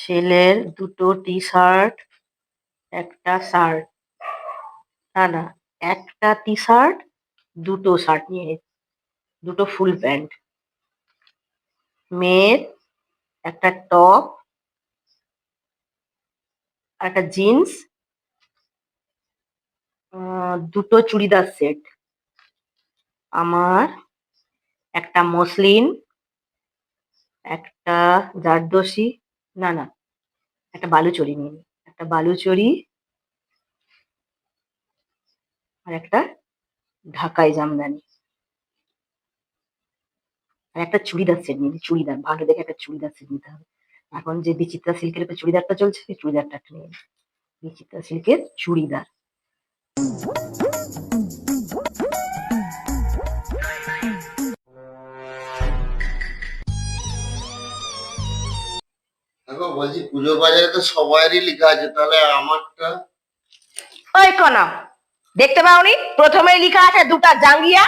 ছেলের দুটো T shirt, একটা শার্ট, না না, একটা টি শার্ট, দুটো শার্ট নিয়ে নিয়েছে, দুটো ফুল প্যান্ট। মেয়ের একটা টপ, একটা জিন্স, দুটো চুড়িদার সেট। আমার একটা মসলিন, একটা জারদোসি, না না, একটা বালুচরি নিয়ে নিই, একটা বালুচরি আর একটা ঢাকাই জামদানি আর একটা চুড়িদার সেট নিয়ে নিই। চুড়িদার ভালো দেখে একটা চুড়িদার সেট নিতে হবে। এখন যে বিচিত্রা সিল্কের একটা চুড়িদারটা চলছে, সেই চুড়িদারটা একটা নিয়ে নিই। বিচিত্রা সিল্কের চুড়িদার। দেখো বলছি পুজোর বাজারে তো সবারই লেখা আছে, তাহলে আমারটা? ওই কনা, দেখতে পাওনি? প্রথমেই লেখা আছে দুটা জাঙ্গিয়া।